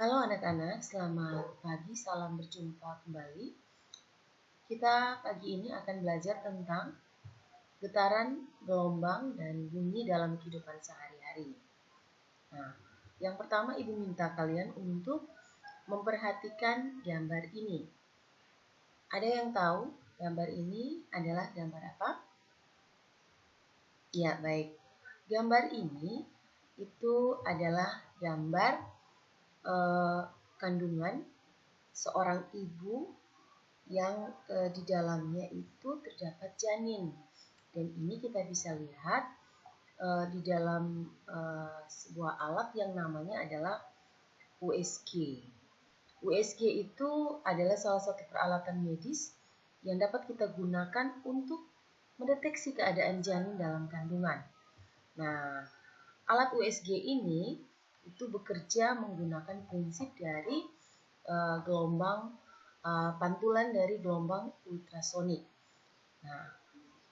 Halo anak-anak, selamat pagi, salam berjumpa kembali. Kita pagi ini akan belajar tentang getaran, gelombang, dan bunyi dalam kehidupan sehari-hari. Nah, yang pertama Ibu minta kalian untuk memperhatikan gambar ini. Ada yang tahu gambar ini adalah gambar apa? Ya, baik. Gambar ini itu adalah gambar kandungan seorang ibu yang di dalamnya itu terdapat janin, dan ini kita bisa lihat di dalam sebuah alat yang namanya adalah USG. USG itu adalah salah satu peralatan medis yang dapat kita gunakan untuk mendeteksi keadaan janin dalam kandungan. Nah, alat USG ini itu bekerja menggunakan prinsip dari gelombang pantulan dari gelombang ultrasonik. Nah,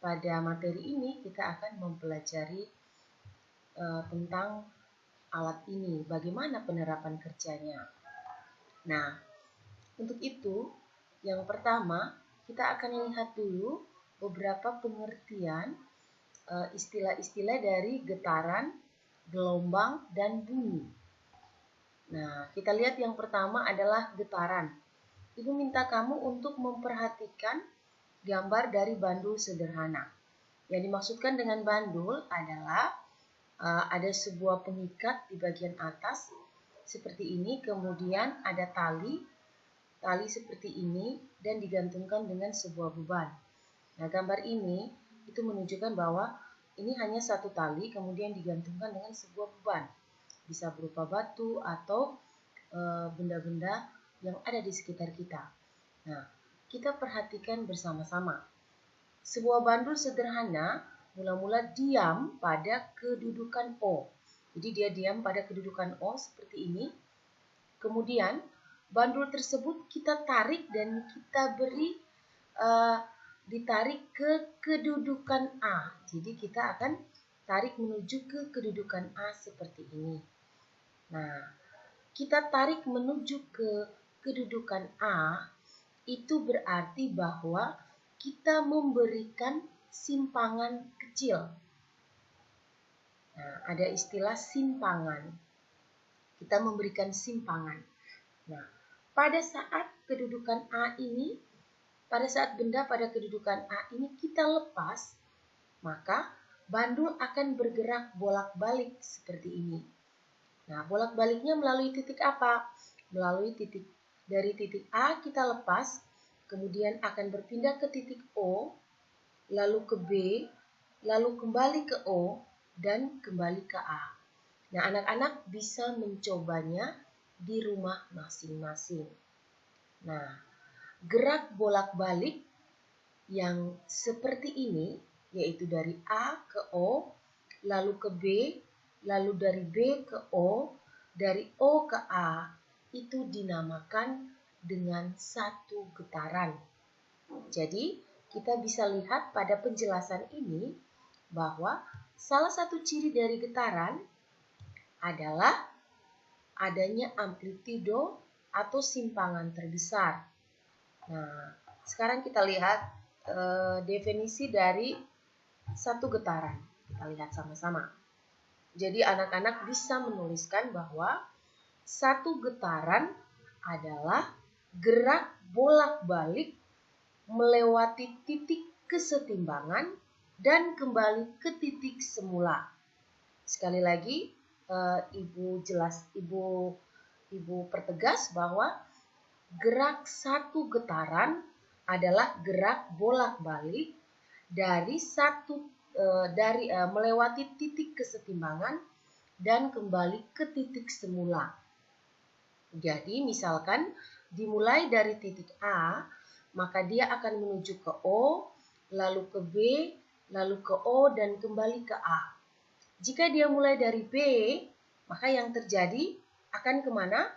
pada materi ini kita akan mempelajari tentang alat ini, bagaimana penerapan kerjanya. Nah, untuk itu, yang pertama kita akan lihat dulu beberapa pengertian istilah-istilah dari getaran, gelombang, dan bunyi. Nah, kita lihat yang pertama adalah getaran. Ibu minta kamu untuk memperhatikan gambar dari bandul sederhana. Yang dimaksudkan dengan bandul adalah ada sebuah pengikat di bagian atas seperti ini, kemudian ada tali seperti ini dan digantungkan dengan sebuah beban. Nah, gambar ini itu menunjukkan bahwa ini hanya satu tali kemudian digantungkan dengan sebuah beban. Bisa berupa batu atau benda-benda yang ada di sekitar kita. Nah, kita perhatikan bersama-sama. Sebuah bandul sederhana mula-mula diam pada kedudukan O. Jadi dia diam pada kedudukan O seperti ini. Kemudian bandul tersebut kita tarik dan kita beri ditarik ke kedudukan A. Jadi kita akan tarik menuju ke kedudukan A seperti ini. Nah, kita tarik menuju ke kedudukan A, itu berarti bahwa kita memberikan simpangan kecil. Nah, ada istilah simpangan. Kita memberikan simpangan. Nah, pada saat kedudukan A ini, pada saat benda pada kedudukan A ini kita lepas, maka bandul akan bergerak bolak-balik seperti ini. Nah, bolak-baliknya melalui titik apa? Melalui titik dari titik A kita lepas, kemudian akan berpindah ke titik O, lalu ke B, lalu kembali ke O, dan kembali ke A. Nah, anak-anak bisa mencobanya di rumah masing-masing. Nah, gerak bolak-balik yang seperti ini, yaitu dari A ke O, lalu ke B, lalu dari B ke O, dari O ke A, itu dinamakan dengan satu getaran. Jadi, kita bisa lihat pada penjelasan ini bahwa salah satu ciri dari getaran adalah adanya amplitudo atau simpangan terbesar. Nah, sekarang kita lihat definisi dari satu getaran. Kita lihat sama-sama. Jadi anak-anak bisa menuliskan bahwa satu getaran adalah gerak bolak-balik melewati titik kesetimbangan dan kembali ke titik semula. Sekali lagi, Ibu pertegas bahwa gerak satu getaran adalah gerak bolak-balik melewati titik kesetimbangan dan kembali ke titik semula. Jadi misalkan dimulai dari titik A, maka dia akan menuju ke O, lalu ke B, lalu ke O, dan kembali ke A. Jika dia mulai dari B, maka yang terjadi akan kemana?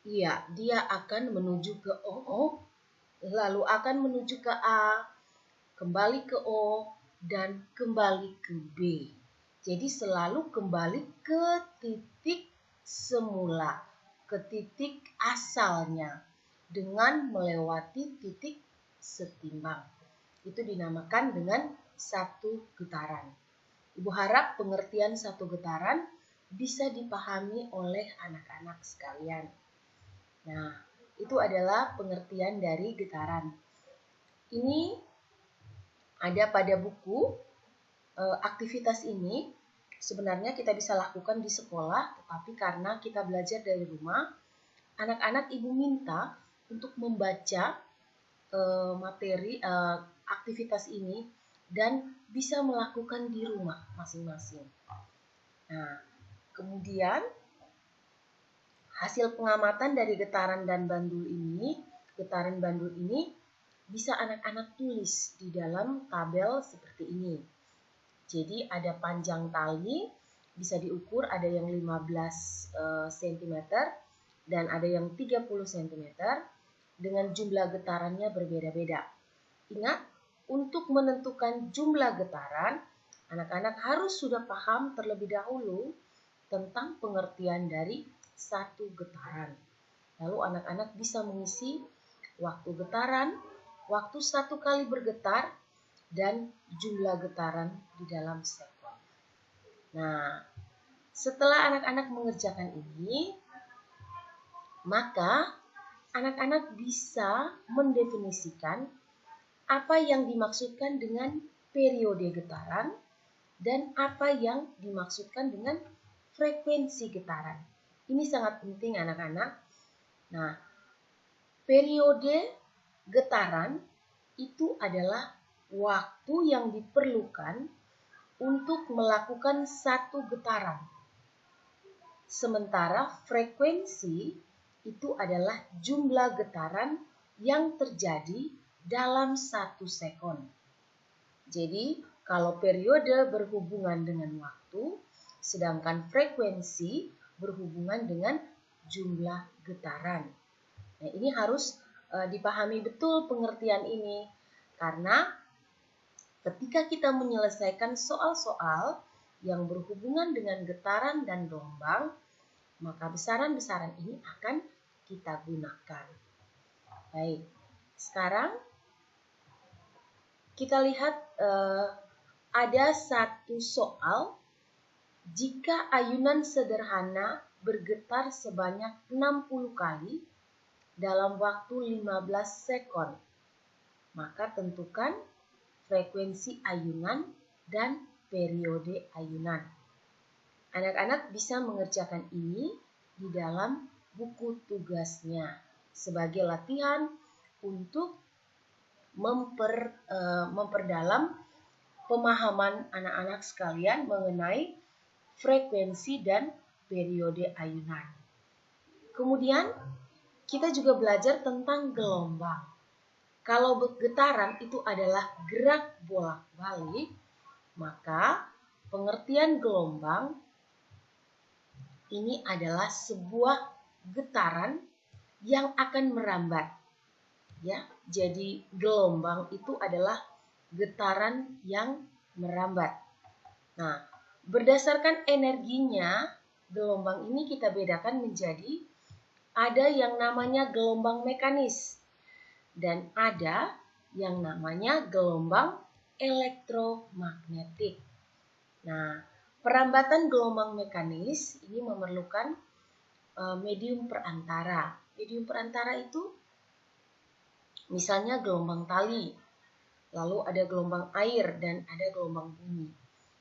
Iya, dia akan menuju ke O, lalu akan menuju ke A, kembali ke O, dan kembali ke B. Jadi selalu kembali ke titik semula, ke titik asalnya dengan melewati titik setimbang. Itu dinamakan dengan satu getaran. Ibu harap pengertian satu getaran bisa dipahami oleh anak-anak sekalian. Nah, itu adalah pengertian dari getaran. Ini ada pada buku. Aktivitas ini sebenarnya kita bisa lakukan di sekolah, tetapi karena kita belajar dari rumah, anak-anak ibu minta untuk membaca materi aktivitas ini dan bisa melakukan di rumah masing-masing. Nah, kemudian hasil pengamatan dari getaran bandul ini bisa anak-anak tulis di dalam tabel seperti ini. Jadi ada panjang tali, bisa diukur, ada yang 15 cm dan ada yang 30 cm dengan jumlah getarannya berbeda-beda. Ingat, untuk menentukan jumlah getaran, anak-anak harus sudah paham terlebih dahulu tentang pengertian dari satu getaran. Lalu anak-anak bisa mengisi waktu getaran, waktu satu kali bergetar, dan jumlah getaran di dalam sekon. Nah, setelah anak-anak mengerjakan ini, maka anak-anak bisa mendefinisikan apa yang dimaksudkan dengan periode getaran dan apa yang dimaksudkan dengan frekuensi getaran. Ini sangat penting anak-anak. Nah, periode getaran itu adalah waktu yang diperlukan untuk melakukan satu getaran. Sementara frekuensi itu adalah jumlah getaran yang terjadi dalam satu sekon. Jadi, kalau periode berhubungan dengan waktu, sedangkan frekuensi berhubungan dengan jumlah getaran. Nah, ini harus dipahami betul pengertian ini, karena ketika kita menyelesaikan soal-soal yang berhubungan dengan getaran dan gelombang, maka besaran-besaran ini akan kita gunakan. Baik, sekarang kita lihat ada satu soal. Jika ayunan sederhana bergetar sebanyak 60 kali dalam waktu 15 sekon, maka tentukan frekuensi ayunan dan periode ayunan. Anak-anak bisa mengerjakan ini di dalam buku tugasnya sebagai latihan untuk memperdalam pemahaman anak-anak sekalian mengenai frekuensi dan periode ayunan. Kemudian kita juga belajar tentang gelombang. Kalau getaran itu adalah gerak bolak-balik, maka pengertian gelombang ini adalah sebuah getaran yang akan merambat. Ya, jadi gelombang itu adalah getaran yang merambat. Nah, berdasarkan energinya, gelombang ini kita bedakan menjadi ada yang namanya gelombang mekanis dan ada yang namanya gelombang elektromagnetik. Nah, perambatan gelombang mekanis ini memerlukan medium perantara. Medium perantara itu misalnya gelombang tali, lalu ada gelombang air dan ada gelombang bumi.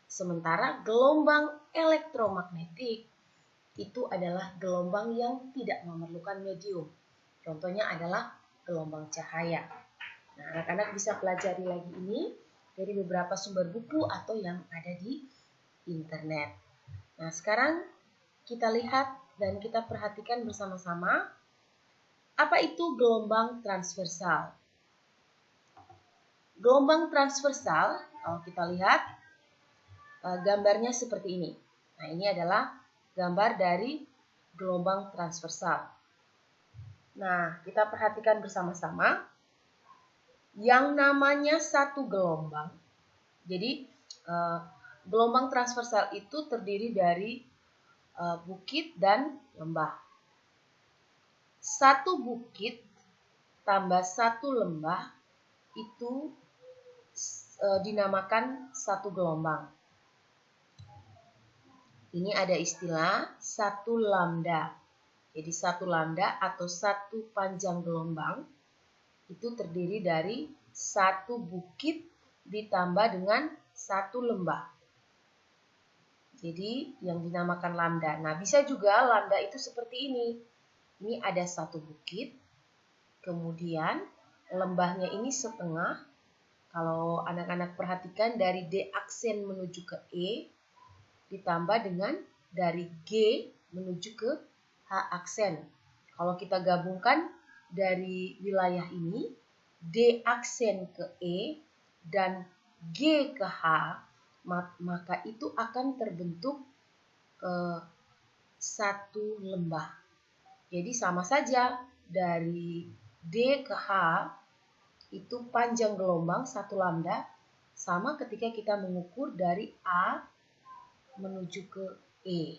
Sementara gelombang elektromagnetik itu adalah gelombang yang tidak memerlukan medium. Contohnya adalah gelombang cahaya. Nah, anak-anak bisa pelajari lagi ini dari beberapa sumber buku atau yang ada di internet. Nah, sekarang kita lihat dan kita perhatikan bersama-sama apa itu gelombang transversal. Gelombang transversal, kalau kita lihat gambarnya seperti ini. Nah, ini adalah gambar dari gelombang transversal. Nah, kita perhatikan bersama-sama yang namanya satu gelombang. Jadi, gelombang transversal itu terdiri dari bukit dan lembah. satu bukit tambah satu lembah itu dinamakan satu gelombang. Ini ada istilah satu lambda. Jadi satu lambda atau satu panjang gelombang itu terdiri dari satu bukit ditambah dengan satu lembah. Jadi yang dinamakan lambda. Nah, bisa juga lambda itu seperti ini. Ini ada satu bukit, kemudian lembahnya ini setengah. Kalau anak-anak perhatikan dari D aksen menuju ke E, ditambah dengan dari G menuju ke H aksen. Kalau kita gabungkan dari wilayah ini, D aksen ke E dan G ke H, maka itu akan terbentuk satu lembah. Jadi sama saja dari D ke H itu panjang gelombang satu lambda, sama ketika kita mengukur dari A menuju ke E.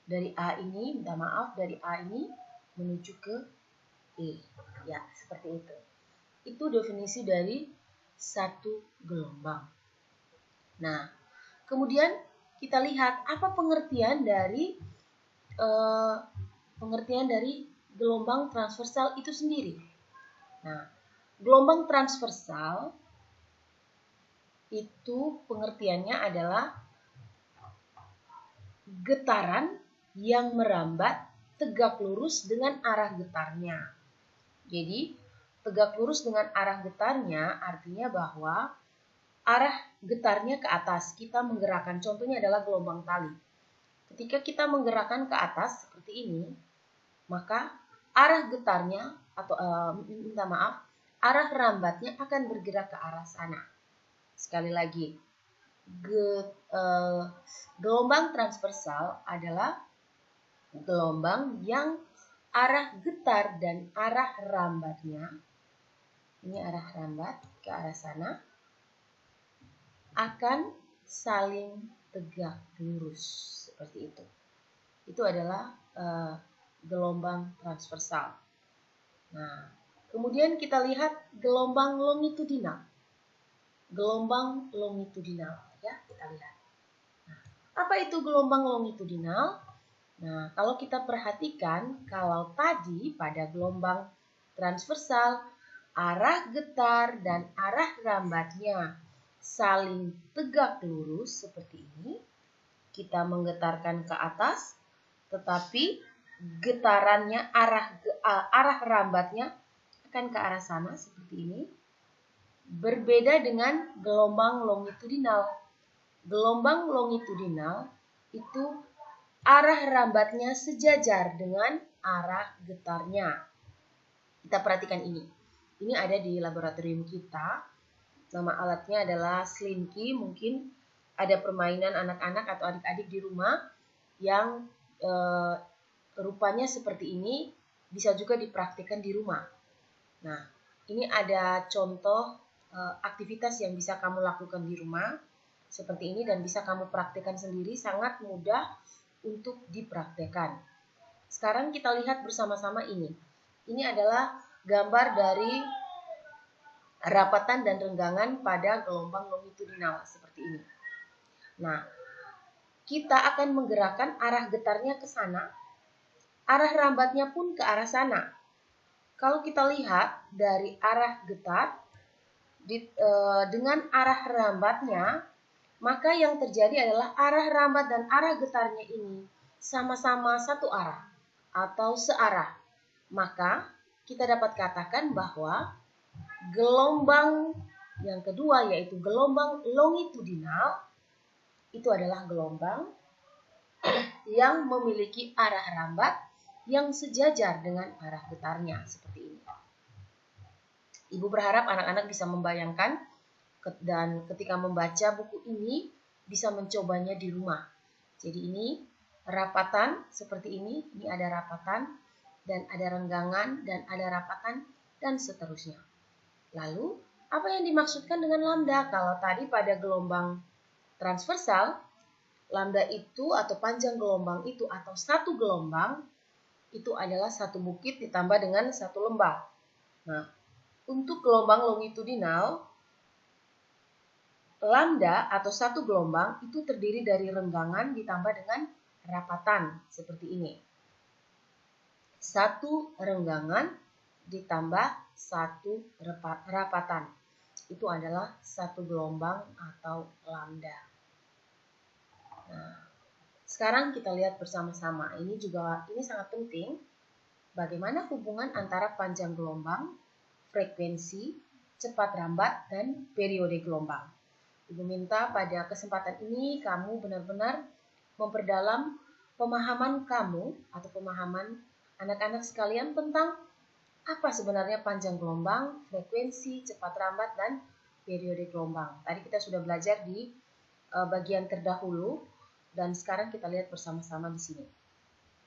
Dari A ini, minta maaf, dari A ini menuju ke E. Ya, seperti itu. Itu definisi dari satu gelombang. Nah, kemudian kita lihat apa pengertian dari gelombang transversal itu sendiri. Nah, gelombang transversal itu pengertiannya adalah getaran yang merambat tegak lurus dengan arah getarnya. Jadi, tegak lurus dengan arah getarnya artinya bahwa arah getarnya ke atas. Kita menggerakkan, contohnya adalah gelombang tali. Ketika kita menggerakkan ke atas seperti ini, maka arah getarnya atau arah rambatnya akan bergerak ke arah sana. Sekali lagi, gelombang transversal adalah gelombang yang arah getar dan arah rambatnya, ini arah rambat ke arah sana, akan saling tegak lurus seperti itu. Itu adalah gelombang transversal. Nah, kemudian kita lihat gelombang longitudinal. Gelombang longitudinal, ya, kita lihat. Nah, apa itu gelombang longitudinal? Nah, kalau kita perhatikan, kalau tadi pada gelombang transversal, arah getar dan arah rambatnya saling tegak lurus seperti ini, kita menggetarkan ke atas, tetapi getarannya, arah rambatnya akan ke arah sana seperti ini. Berbeda dengan gelombang longitudinal. Gelombang longitudinal itu arah rambatnya sejajar dengan arah getarnya. Kita perhatikan ini. Ini ada di laboratorium kita. Nama alatnya adalah Slinky. Mungkin ada permainan anak-anak atau adik-adik di rumah yang rupanya seperti ini. Bisa juga dipraktikkan di rumah. Nah, ini ada contoh aktivitas yang bisa kamu lakukan di rumah. Seperti ini dan bisa kamu praktikkan sendiri. Sangat mudah untuk dipraktekkan. Sekarang kita lihat bersama-sama ini. Ini adalah gambar dari rapatan dan renggangan pada gelombang longitudinal seperti ini. Nah, kita akan menggerakkan arah getarnya ke sana, arah rambatnya pun ke arah sana. Kalau kita lihat dari arah getar dengan arah rambatnya, maka yang terjadi adalah arah rambat dan arah getarnya ini sama-sama satu arah atau searah. Maka kita dapat katakan bahwa gelombang yang kedua yaitu gelombang longitudinal itu adalah gelombang yang memiliki arah rambat yang sejajar dengan arah getarnya seperti ini. Ibu berharap anak-anak bisa membayangkan dan ketika membaca buku ini bisa mencobanya di rumah. Jadi ini rapatan seperti ini ada rapatan dan ada renggangan dan ada rapatan dan seterusnya. Lalu apa yang dimaksudkan dengan lambda? Kalau tadi pada gelombang transversal, lambda itu atau panjang gelombang itu atau satu gelombang itu adalah satu bukit ditambah dengan satu lembah. Nah, untuk gelombang longitudinal, lambda atau satu gelombang itu terdiri dari renggangan ditambah dengan rapatan seperti ini. Satu renggangan ditambah satu rapatan. Itu adalah satu gelombang atau lambda. Nah, sekarang kita lihat bersama-sama. Ini sangat penting. Bagaimana hubungan antara panjang gelombang, frekuensi, cepat rambat, dan periode gelombang. Ibu minta pada kesempatan ini kamu benar-benar memperdalam pemahaman kamu atau pemahaman anak-anak sekalian tentang apa sebenarnya panjang gelombang, frekuensi, cepat rambat, dan periode gelombang. Tadi kita sudah belajar di bagian terdahulu dan sekarang kita lihat bersama-sama di sini.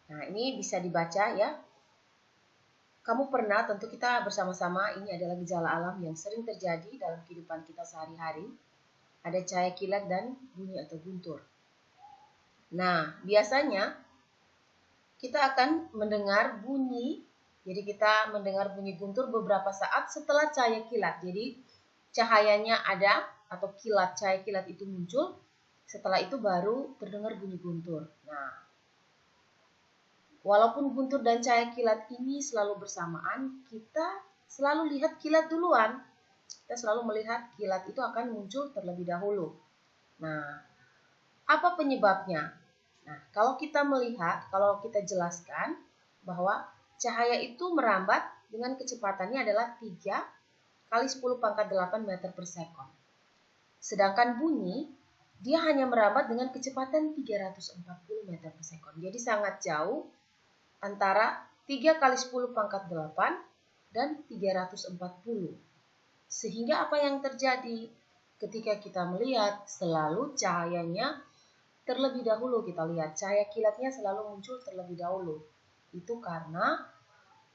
Nah, ini bisa dibaca ya. Kamu pernah, tentu kita bersama-sama, ini adalah gejala alam yang sering terjadi dalam kehidupan kita sehari-hari. Ada cahaya kilat dan bunyi atau guntur. Nah, biasanya kita akan mendengar bunyi, jadi kita mendengar bunyi guntur beberapa saat setelah cahaya kilat. Jadi cahayanya ada atau cahaya kilat itu muncul, setelah itu baru terdengar bunyi guntur. Nah, walaupun guntur dan cahaya kilat ini selalu bersamaan, kita selalu lihat kilat duluan. Kita selalu melihat kilat itu akan muncul terlebih dahulu. Nah, apa penyebabnya? Nah, kalau kita jelaskan bahwa cahaya itu merambat dengan kecepatannya adalah 3 kali 10 pangkat 8 meter per sekon. Sedangkan bunyi, dia hanya merambat dengan kecepatan 340 meter per sekon. Jadi sangat jauh antara 3 kali 10 pangkat 8 dan 340. Sehingga apa yang terjadi? Ketika kita melihat, selalu cahayanya terlebih dahulu kita lihat. Cahaya kilatnya selalu muncul terlebih dahulu. Itu karena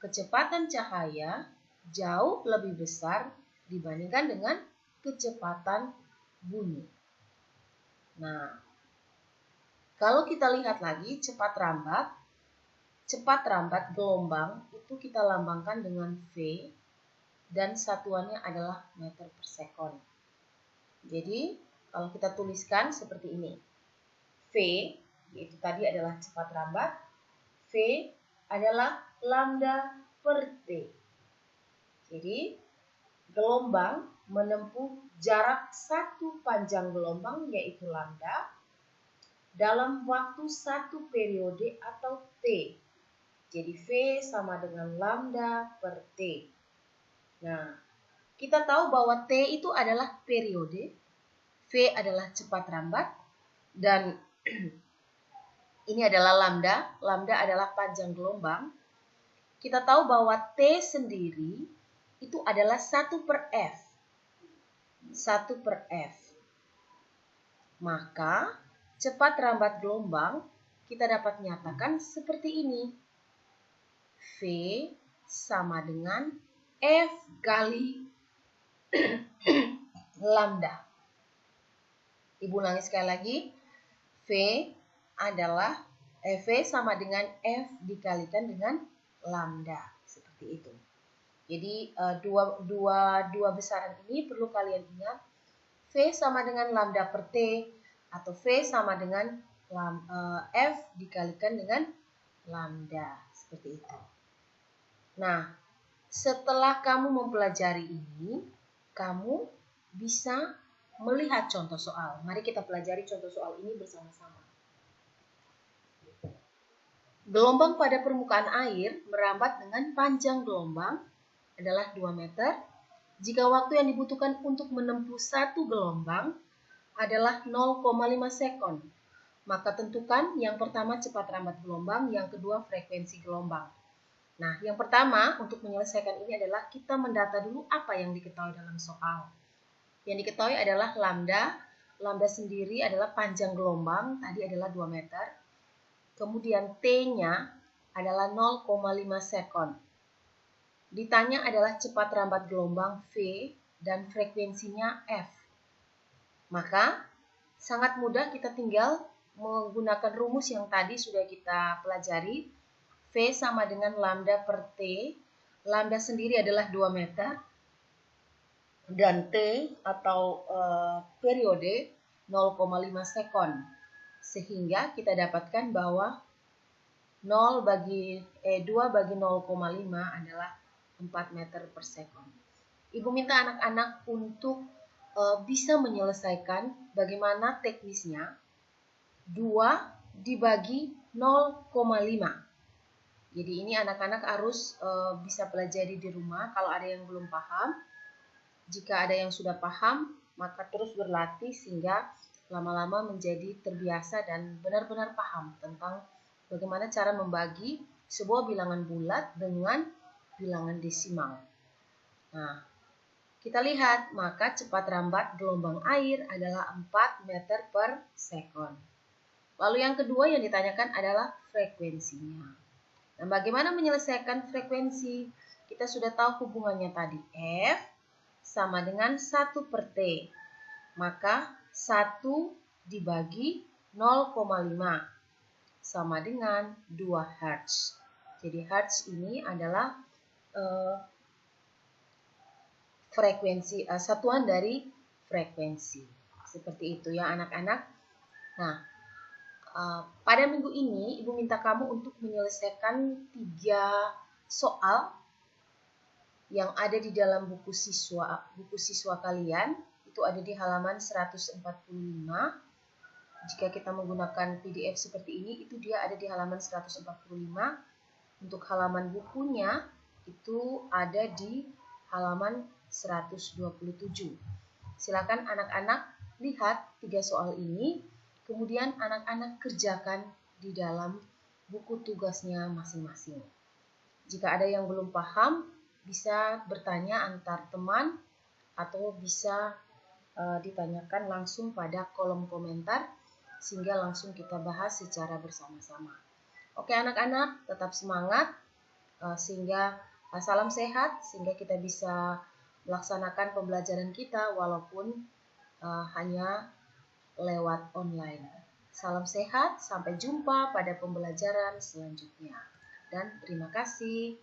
kecepatan cahaya jauh lebih besar dibandingkan dengan kecepatan bunyi. Nah, kalau kita lihat lagi cepat rambat gelombang itu kita lambangkan dengan V dan satuannya adalah meter per sekon. Jadi, kalau kita tuliskan seperti ini. V, yaitu tadi adalah cepat rambat. V adalah lambda per T. Jadi, gelombang menempuh jarak satu panjang gelombang yaitu lambda dalam waktu satu periode atau T. Jadi, V sama dengan lambda per T. Nah, kita tahu bahwa T itu adalah periode, V adalah cepat rambat, dan ini adalah lambda. Lambda adalah panjang gelombang. Kita tahu bahwa T sendiri itu adalah 1 per F. 1 per F. Maka, cepat rambat gelombang kita dapat nyatakan seperti ini. V sama dengan F kali lambda. Ibu ulangi sekali lagi. V sama dengan F dikalikan dengan lambda. Seperti itu. Jadi dua besaran ini perlu kalian ingat. V sama dengan lambda per T atau V sama dengan F dikalikan dengan lambda. Seperti itu. Nah, setelah kamu mempelajari ini, kamu bisa melihat contoh soal. Mari kita pelajari contoh soal ini bersama-sama. Gelombang pada permukaan air merambat dengan panjang gelombang adalah 2 meter. Jika waktu yang dibutuhkan untuk menempuh satu gelombang adalah 0,5 sekon, maka tentukan yang pertama cepat rambat gelombang, yang kedua frekuensi gelombang. Nah, yang pertama untuk menyelesaikan ini adalah kita mendata dulu apa yang diketahui dalam soal. Yang diketahui adalah lambda. Lambda sendiri adalah panjang gelombang, tadi adalah 2 meter. Kemudian T-nya adalah 0,5 sekon. Ditanya adalah cepat rambat gelombang V dan frekuensinya F. Maka sangat mudah kita tinggal menggunakan rumus yang tadi sudah kita pelajari. V V sama dengan lambda per T. Lambda sendiri adalah 2 meter. Dan T atau periode 0,5 sekon. Sehingga kita dapatkan bahwa 2 bagi 0,5 adalah 4 meter per sekon. Ibu minta anak-anak untuk bisa menyelesaikan bagaimana teknisnya 2 dibagi 0,5. Jadi ini anak-anak harus bisa pelajari di rumah kalau ada yang belum paham. Jika ada yang sudah paham, maka terus berlatih sehingga lama-lama menjadi terbiasa dan benar-benar paham tentang bagaimana cara membagi sebuah bilangan bulat dengan bilangan desimal. Nah, kita lihat, maka cepat rambat gelombang air adalah 4 meter per sekon. Lalu yang kedua yang ditanyakan adalah frekuensinya. Nah, bagaimana menyelesaikan frekuensi? Kita sudah tahu hubungannya tadi. F sama dengan 1 per T. Maka 1 dibagi 0,5 sama dengan 2 Hz. Jadi Hz ini adalah frekuensi, satuan dari frekuensi. Seperti itu ya anak-anak. Nah, pada minggu ini Ibu minta kamu untuk menyelesaikan 3 soal yang ada di dalam buku siswa kalian. Itu ada di halaman 145. Jika kita menggunakan PDF seperti ini, itu dia ada di halaman 145. Untuk halaman bukunya itu ada di halaman 127. Silakan anak-anak lihat 3 soal ini, kemudian anak-anak kerjakan di dalam buku tugasnya masing-masing. Jika ada yang belum paham, bisa bertanya antar teman atau bisa ditanyakan langsung pada kolom komentar sehingga langsung kita bahas secara bersama-sama. Oke anak-anak, tetap semangat sehingga salam sehat sehingga kita bisa melaksanakan pembelajaran kita walaupun hanya lewat online. Salam sehat, sampai jumpa pada pembelajaran selanjutnya. Dan terima kasih.